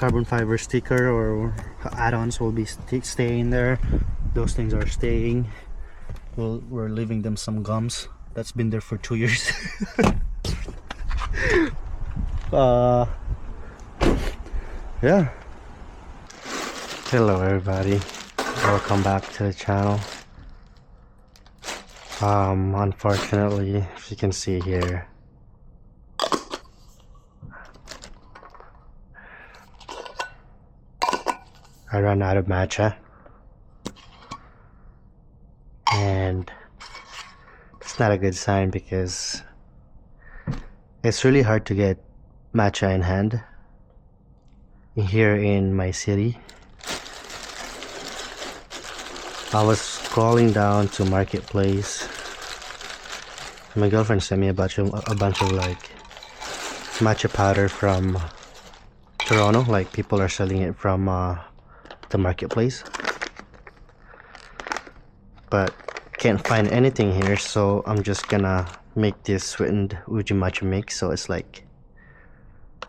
carbon fiber sticker or add-ons will be staying there. Those things are staying. We're leaving them some gums that's been there for 2 years. Yeah. Hello everybody, welcome back to the channel. Unfortunately, if you can see here, I ran out of matcha, and it's not a good sign because it's really hard to get matcha in hand here in my city. I was scrolling down to Marketplace. My girlfriend sent me a bunch of like matcha powder from Toronto. Like, people are selling it from the Marketplace, but can't find anything here, so I'm just gonna make this sweetened uji matcha mix. So it's like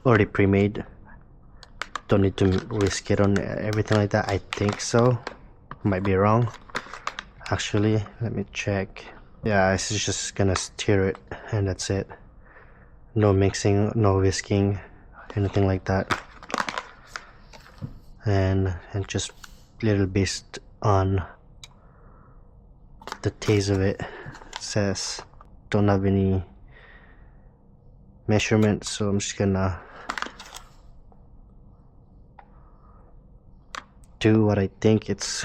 already pre-made, don't need to whisk it on everything like that. I think so, might be wrong actually. Let me check. Yeah, it's just gonna stir it and that's it. No mixing, no whisking, anything like that. And just little based on the taste of it. It says don't have any measurement, so I'm just gonna do what I think it's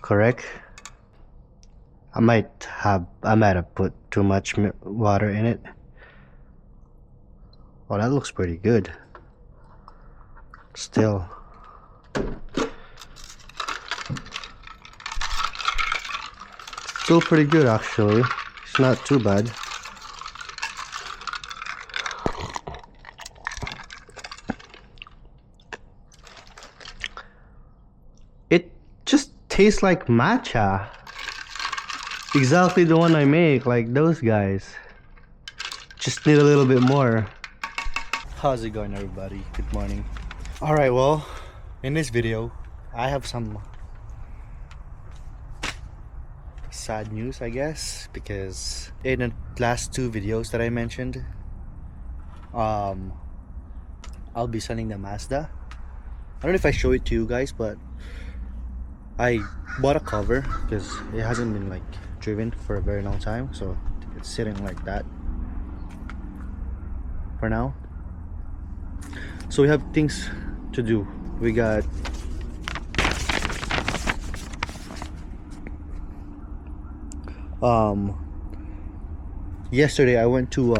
correct. I might have put too much water in it. Oh, that looks pretty good. Still, pretty good actually. It's not too bad. It just tastes like matcha. Exactly the one I make, like those guys. Just need a little bit more. How's it going, everybody? Good morning. Alright, well, in this video I have some sad news, I guess, because in the last 2 videos that I mentioned, I'll be selling the Mazda. I don't know if I show it to you guys, but I bought a cover because it hasn't been like driven for a very long time, so it's sitting like that for now. So we have things to do. We got yesterday I went to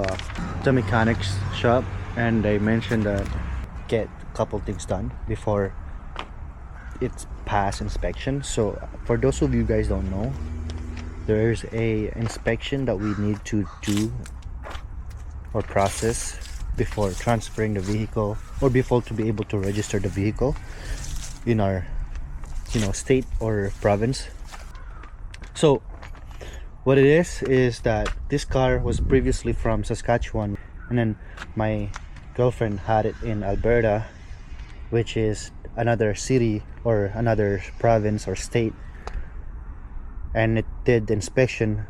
the mechanics shop and I mentioned that get a couple things done before it's pass inspection. So for those of you guys don't know, there's a inspection that we need to do or process before transferring the vehicle, or before to be able to register the vehicle in our state or province. So what it is that this car was previously from Saskatchewan, and then my girlfriend had it in Alberta, which is another city or another province or state, and it did the inspection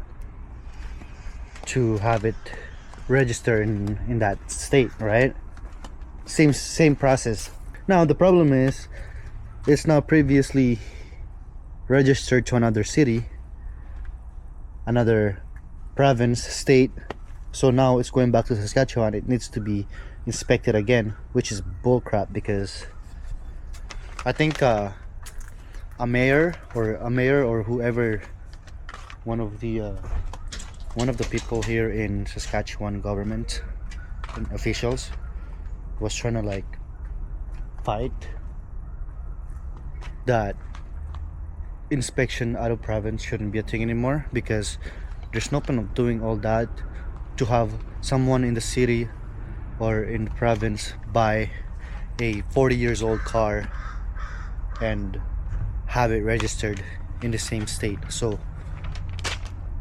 to have it register in that state, right? Same process. Now the problem is it's now previously registered to another city, another province, state, so now it's going back to Saskatchewan. It needs to be inspected again, which is bullcrap, because I think a mayor or whoever, one of the people here in Saskatchewan government officials was trying to like fight that inspection out of province shouldn't be a thing anymore, because there's no point of doing all that to have someone in the city or in the province buy a 40 years old car and have it registered in the same state. So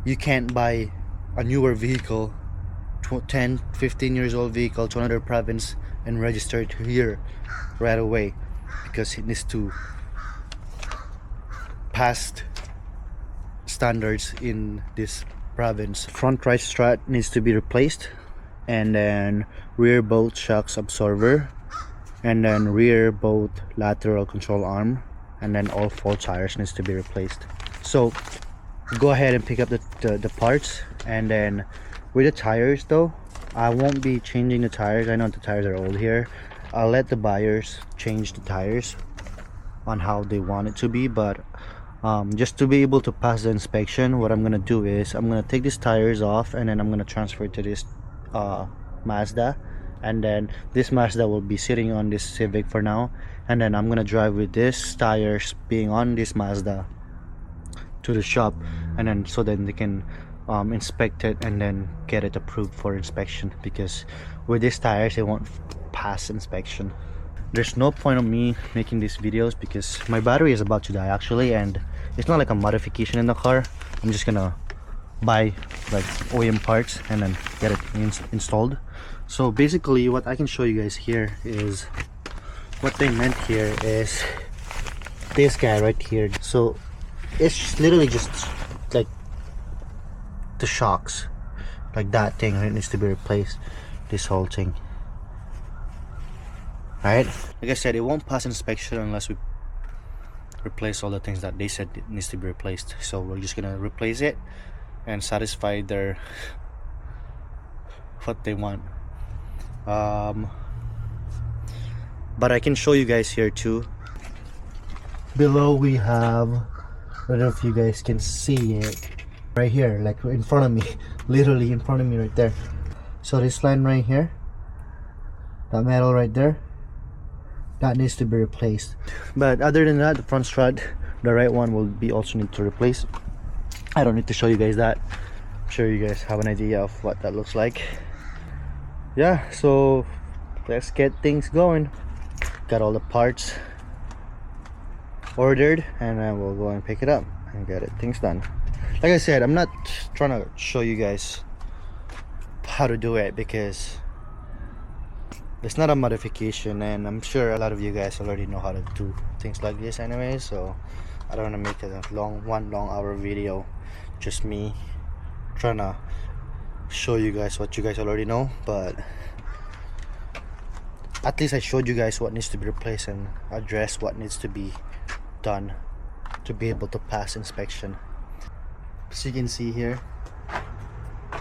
you can't buy a newer vehicle 10 15 years old vehicle to another province and register it here right away, because it needs to pass standards in this province. Front right strut needs to be replaced, and then rear both shocks absorber, and then rear both lateral control arm, and then all 4 tires needs to be replaced. So go ahead and pick up the parts. And then with the tires though, I won't be changing the tires. I know the tires are old here. I'll let the buyers change the tires on how they want it to be, but just to be able to pass the inspection, what I'm gonna do is I'm gonna take these tires off, and then I'm gonna transfer to this Mazda, and then this Mazda will be sitting on this Civic for now, and then I'm gonna drive with this tires being on this Mazda to the shop, and then so then they can inspect it and then get it approved for inspection, because with these tires it won't pass inspection. There's no point of me making these videos because my battery is about to die actually, and it's not like a modification in the car. I'm just gonna buy like OEM parts and then get it installed. So basically what I can show you guys here is what they meant here is this guy right here. So it's literally just like the shocks, like that thing, it needs to be replaced, this whole thing. Right, like I said, it won't pass inspection unless we replace all the things that they said it needs to be replaced. So we're just gonna replace it and satisfy their what they want. But I can show you guys here too. Below we have, I don't know if you guys can see it, right here, like in front of me, literally in front of me right there. So this line right here, that metal right there, that needs to be replaced. But other than that, the front strut, the right one, will be also need to replace. I don't need to show you guys that. I'm sure you guys have an idea of what that looks like. Yeah, so let's get things going. Got all the parts ordered, and then we'll go and pick it up and get things done. Like I said, I'm not trying to show you guys how to do it because it's not a modification, and I'm sure a lot of you guys already know how to do things like this anyway, so I don't want to make it a long 1 long hour video, just me trying to show you guys what you guys already know. But at least I showed you guys what needs to be replaced and address what needs to be done to be able to pass inspection. As you can see here,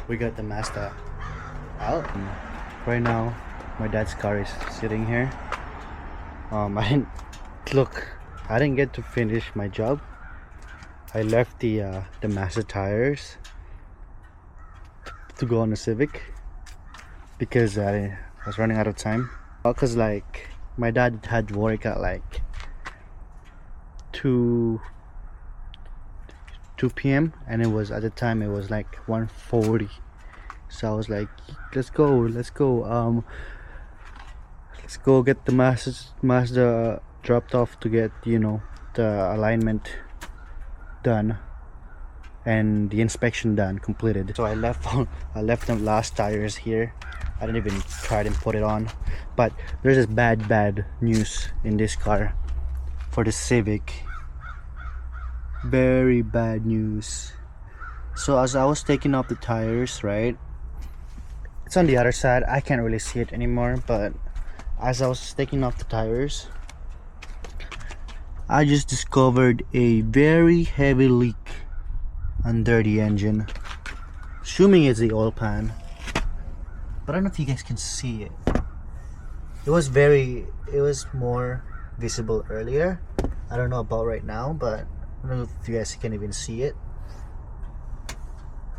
we got the Mazda out. Right now my dad's car is sitting here. I didn't get to finish my job. I left the Mazda tires to go on the Civic because I was running out of time. Because like my dad had work at like 2 p.m. and it was, at the time it was like 1:40. So I was like, let's go get the Mazda dropped off to get, you know, the alignment done and the inspection done, completed. So I left the last tires here. I didn't even try and put it on. But there's this bad news in this car for the Civic. Very bad news. So as I was taking off the tires, right, it's on the other side, I can't really see it anymore, but as I was taking off the tires, I just discovered a very heavy leak under the engine. Assuming it's the oil pan, but I don't know if you guys can see it. It was more visible earlier. I don't know about right now, but I don't know if you guys can even see it.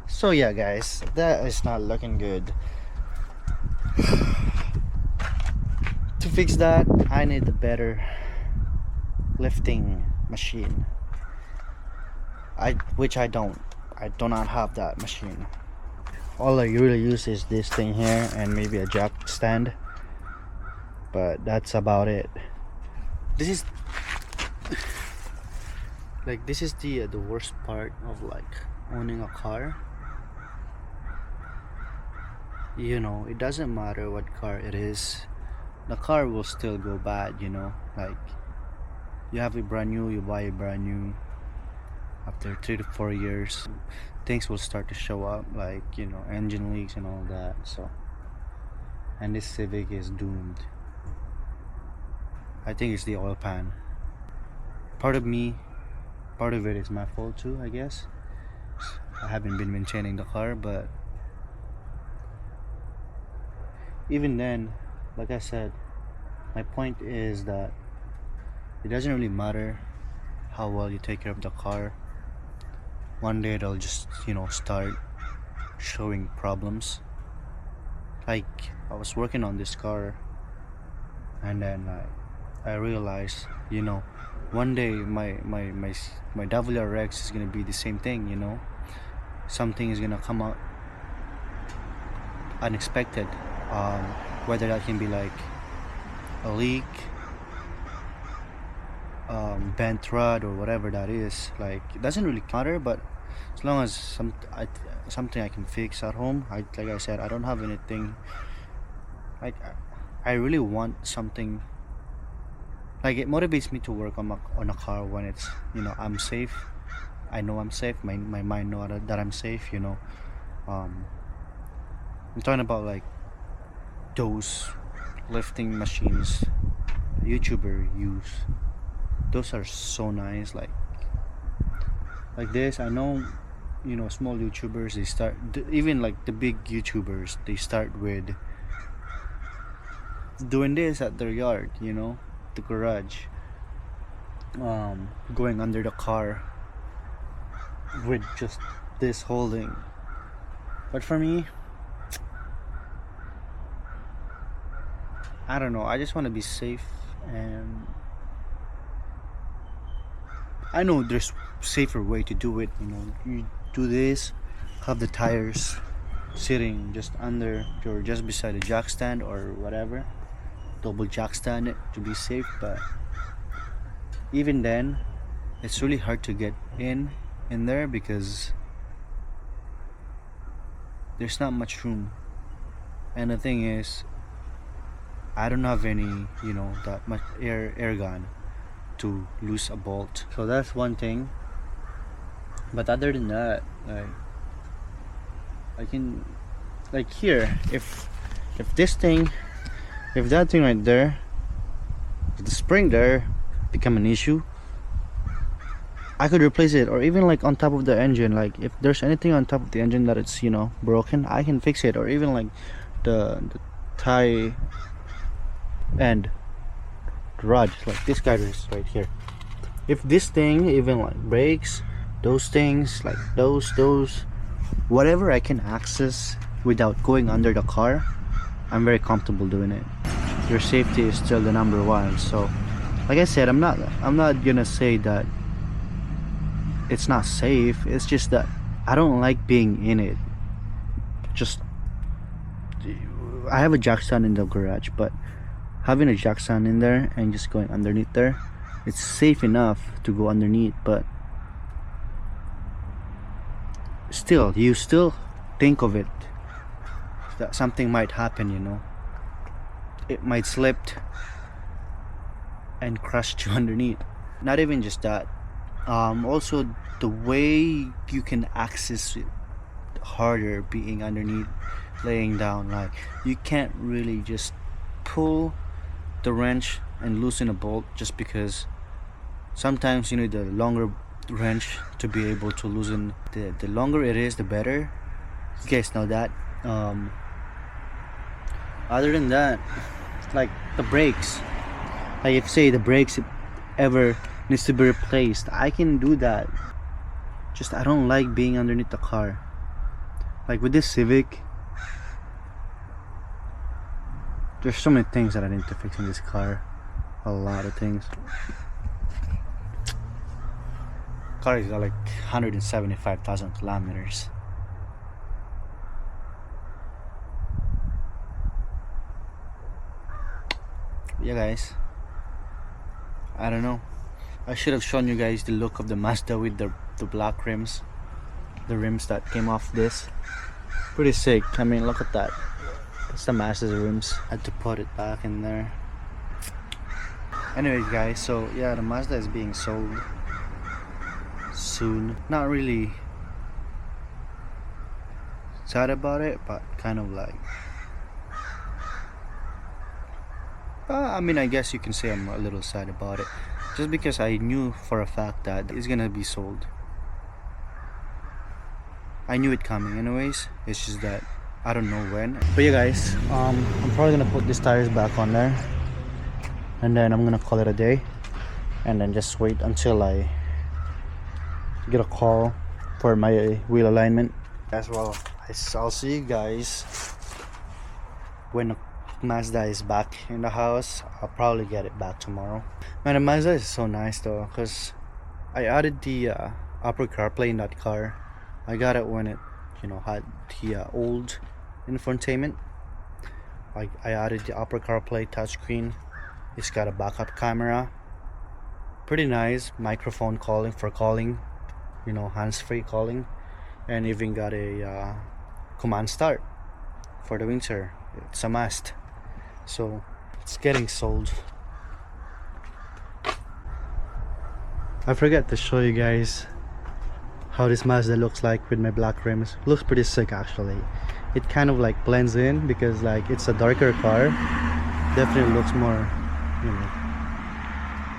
So yeah guys, that is not looking good. To fix that, I need a better lifting machine, which I do not have that machine. All I really use is this thing here and maybe a jack stand, but that's about it. This is the worst part of like owning a car. you know, it doesn't matter what car it is, the car will still go bad, you know. Like, you have a brand new, you buy a brand new, after 3 to 4 years, things will start to show up, like, you know, engine leaks and all that. So, and this Civic is doomed. I think it's the oil pan. Part of me, part of it is my fault too, I guess. I haven't been maintaining the car, but even then, like I said, my point is that it doesn't really matter how well you take care of the car. One day it'll just, you know, start showing problems. Like, I was working on this car, and then I realized, you know, one day my WRX is gonna be the same thing, you know. Something is gonna come out unexpected, whether that can be like a leak, bent rod, or whatever that is. Like, it doesn't really matter, but as long as something I can fix at home. Like I said, I don't have anything. Like, I really want something. Like, it motivates me to work on a car when it's, you know, I'm safe. I know I'm safe. My mind know that I'm safe, you know. I'm talking about like those lifting machines YouTuber use. Those are so nice. Like this, I know, you know, small YouTubers, they start, even like the big YouTubers, they start with doing this at their yard, you know, the garage, going under the car with just this holding. But for me, I don't know, I just want to be safe, and I know there's safer way to do it. You know, you do this, have the tires sitting just under or just beside a jack stand or whatever, double jack stand it to be safe. But even then, it's really hard to get in there because there's not much room. And the thing is, I don't have any, you know, that much air gun to loose a bolt. So that's one thing. But other than that, like, I can, like, here, if this thing, if that thing right there, if the spring there become an issue, I could replace it. Or even like on top of the engine, like if there's anything on top of the engine that it's, you know, broken, I can fix it. Or even like the tie and the rod, like this guy is right here. If this thing even like breaks, those things, like those whatever I can access without going under the car, I'm very comfortable doing it. Your safety is still the number one. So like I said, I'm not gonna say that it's not safe. It's just that I don't like being in it. Just, I have a jack stand in the garage, but having a jack stand in there and just going underneath there, it's safe enough to go underneath, but still, you still think of it that something might happen, you know. It might slip and crush you underneath. Not even just that, also the way you can access it harder being underneath, laying down. Like, you can't really just pull the wrench and loosen a bolt, just because sometimes you need a longer wrench to be able to loosen. The longer it is, the better. You guys know that. Other than that, like the brakes, like if say the brakes ever needs to be replaced, I can do that. Just, I don't like being underneath the car. Like with this Civic, there's so many things that I need to fix in this car. A lot of things. Car is like 175,000 kilometers. Yeah guys, I don't know, I should have shown you guys the look of the Mazda with the black rims, the rims that came off this. Pretty sick. I mean, look at that. That's the Mazda's rims. Had to put it back in there. Anyways, guys, so yeah, the Mazda is being sold soon. Not really sad about it, but kind of like I mean, I guess you can say I'm a little sad about it, just because I knew for a fact that it's gonna be sold. I knew it coming anyways. It's just that I don't know when. But yeah, guys, I'm probably gonna put these tires back on there, and then I'm gonna call it a day, and then just wait until I get a call for my wheel alignment as well. I'll see you guys when the Mazda is back in the house. I'll probably get it back tomorrow. Man, the Mazda is so nice though, because I added the Apple CarPlay in that car. I got it when it, you know, had the old infotainment. I added the Apple CarPlay touchscreen. It's got a backup camera. Pretty nice microphone calling for calling, you know, hands-free calling, and even got a command start for the winter. It's a must. So it's getting sold. I forgot to show you guys how this Mazda looks like with my black rims. Looks pretty sick actually. It kind of like blends in because like it's a darker car. Definitely looks more, you know,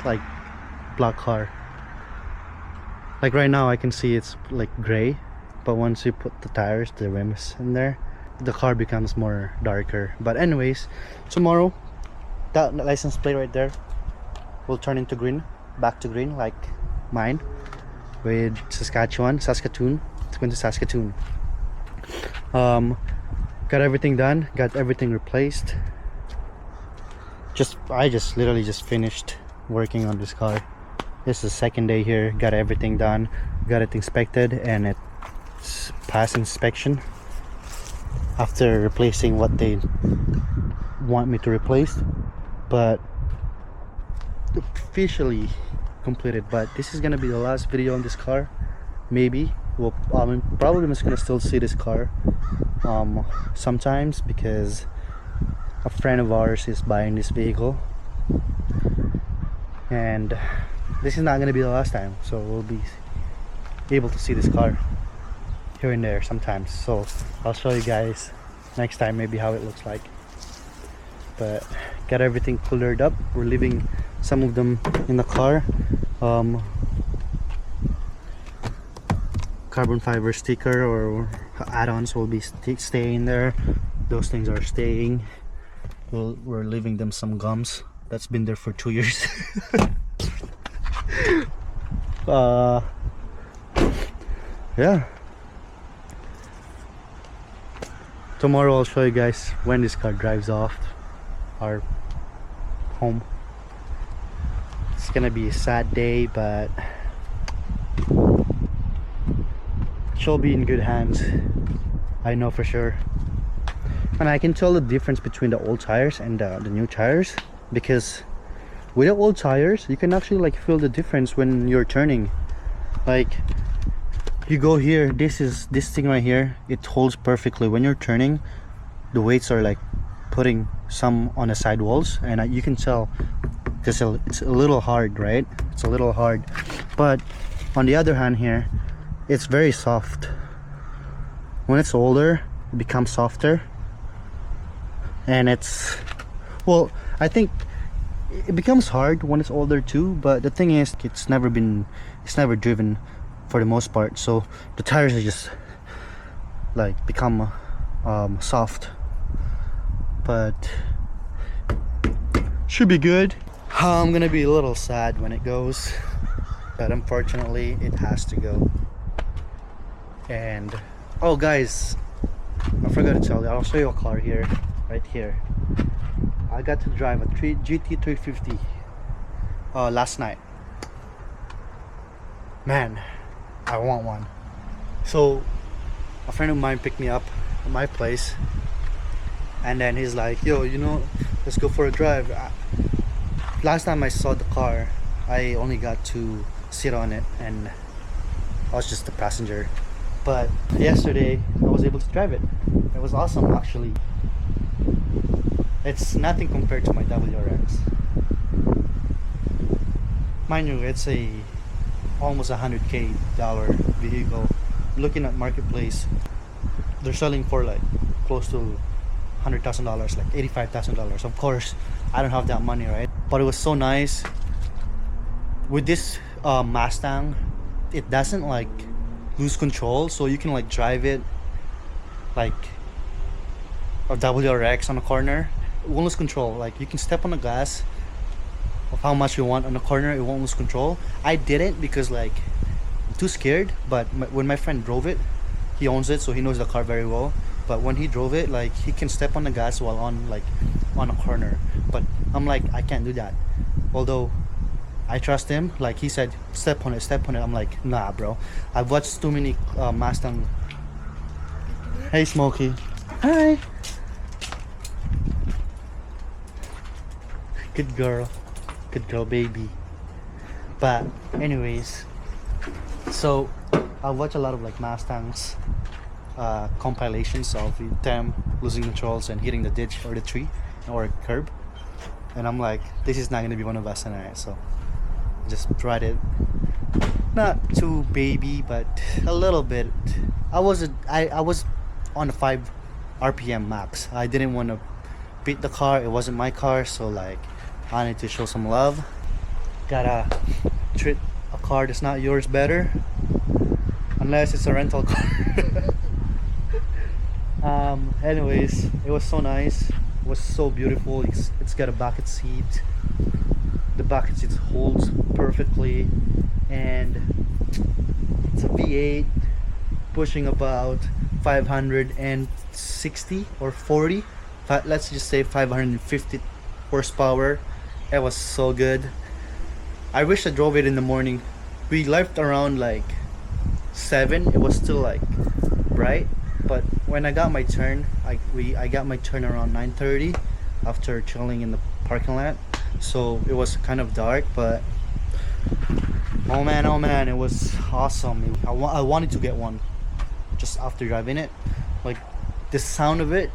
like black car. Like right now I can see it's like gray, but once you put the tires, the rims in there, the car becomes more darker. But anyways, tomorrow that license plate right there will turn into green, back to green like mine, with Saskatoon. It's going to Saskatoon. Got everything done, got everything replaced. I just literally just finished working on this car. This is the second day here. Got everything done, got it inspected, and it's passed inspection after replacing what they want me to replace, but officially completed. But this is gonna be the last video on this car. Maybe well, I'm probably just gonna still see this car sometimes, because a friend of ours is buying this vehicle, and this is not gonna be the last time, so we'll be able to see this car here and there sometimes. So I'll show you guys next time maybe how it looks like. But got everything colored up. We're leaving some of them in the car. Carbon fiber sticker or add-ons will be staying there. Those things are staying. We're leaving them some gums that's been there for 2 years. Yeah, tomorrow I'll show you guys when this car drives off our home. It's gonna be a sad day, but she'll be in good hands, I know for sure. And I can tell the difference between the old tires and the new tires, because with the old tires you can actually like feel the difference when you're turning. Like you go here, this thing right here, it holds perfectly. When you're turning, the weights are like putting some on the side walls, and you can tell because it's a little hard, right? It's a little hard. But on the other hand here, it's very soft. When it's older, it becomes softer, and it's, well, I think it becomes hard when it's older too. But the thing is, it's never driven for the most part, so the tires are just like become soft, but should be good. I'm gonna be a little sad when it goes, but unfortunately it has to go. And oh guys, I forgot to tell you, I'll show you a car here, right here. I got to drive a GT350 last night. Man, I want one. So a friend of mine picked me up at my place, and then he's like, yo, you know, let's go for a drive. Last time I saw the car, I only got to sit on it, and I was just a passenger. But yesterday I was able to drive it. It was awesome actually. It's nothing compared to my WRX. Mind you, it's a almost $100K vehicle. Looking at marketplace, they're selling for like close to $100,000, like $85,000. Of course, I don't have that money, right? But it was so nice. With this Mustang, it doesn't like lose control, so you can like drive it like a WRX on a corner. It won't lose control. Like you can step on the gas of how much you want on the corner, it won't lose control. I didn't because like I'm too scared. But when my friend drove it, he owns it, so he knows the car very well. But when he drove it, like he can step on the gas while on like on a corner. But I'm like, I can't do that. Although I trust him. Like he said, step on it, step on it. I'm like, nah, bro. I've watched too many Mustang. Hey, Smokey. Hi. Good girl, baby. But anyways, so I watch a lot of like Mustangs compilations of them losing controls and hitting the ditch or the tree or a curb, and I'm like, this is not gonna be one of us tonight. So just tried it. Not too baby, but a little bit. I was on a 5 RPM max. I didn't want to beat the car. It wasn't my car, so like I need to show some love. Gotta treat a car that's not yours better, unless it's a rental car. Anyways, it was so nice. It was so beautiful. It's got a bucket seat. The bucket seat holds perfectly, and it's a V8 pushing about 560 or 40. Let's just say 550 horsepower. It was so good. I wish I drove it in the morning. We left around like 7. It was still like bright, but when I got my turn, I got my turn around 9:30 after chilling in the parking lot. So it was kind of dark, but oh man, it was awesome. I wanted to get one just after driving it. Like the sound of it,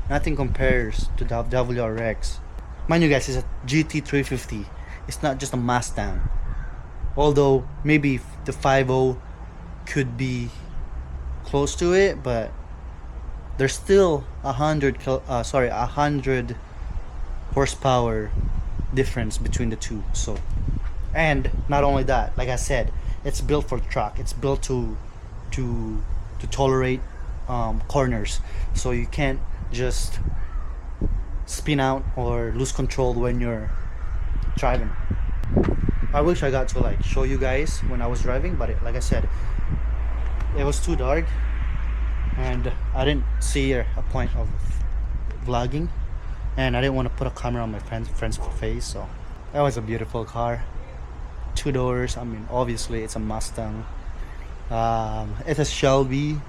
nothing compares to the WRX. Mind you guys, it's a GT350. It's not just a Mustang. Although maybe the 5.0 could be close to it, but there's still 100 horsepower difference between the two. So, and not only that, like I said, it's built for truck. It's built to tolerate corners, so you can't just spin out or lose control when you're driving. I wish I got to like show you guys when I was driving, but like I said, it was too dark and I didn't see a point of vlogging, and I didn't want to put a camera on my friend's face. So that was a beautiful car. 2 doors. I mean, obviously it's a Mustang. It's a Shelby,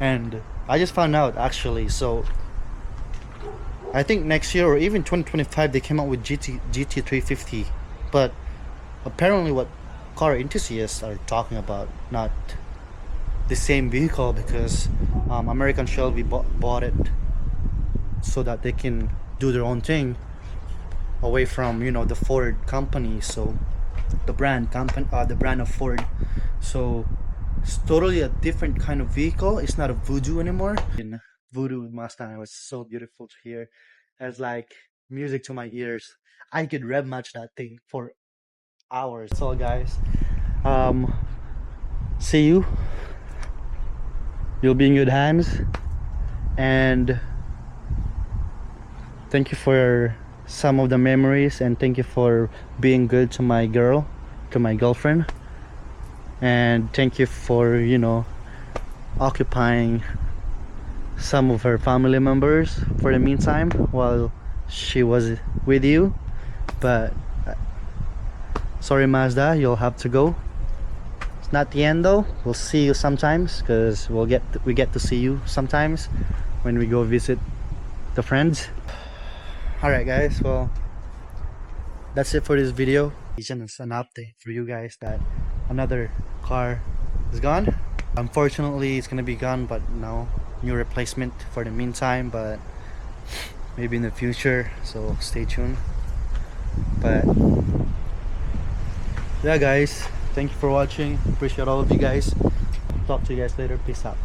and I just found out actually. So I think next year or even 2025 they came out with GT350, but apparently what car enthusiasts are talking about, not the same vehicle, because American Shelby bought it so that they can do their own thing away from, you know, the Ford company. So the brand of Ford. So it's totally a different kind of vehicle. It's not a Voodoo anymore. In Voodoo Mustang was so beautiful to hear. It's like music to my ears. I could rev match that thing for hours. So guys, see you. You'll be in good hands, and thank you for some of the memories, and thank you for being good to my girlfriend, and thank you for, you know, occupying some of her family members for the meantime while she was with you. But sorry Mazda, you'll have to go. It's not the end though. We'll see you sometimes, because we get to see you sometimes when we go visit the friends. Alright guys, well, that's it for this video. It's just an update for you guys that another car is gone. Unfortunately, it's gonna be gone, but no new replacement for the meantime. But maybe in the future, so stay tuned. But yeah, guys, thank you for watching. Appreciate all of you guys. Talk to you guys later. Peace out.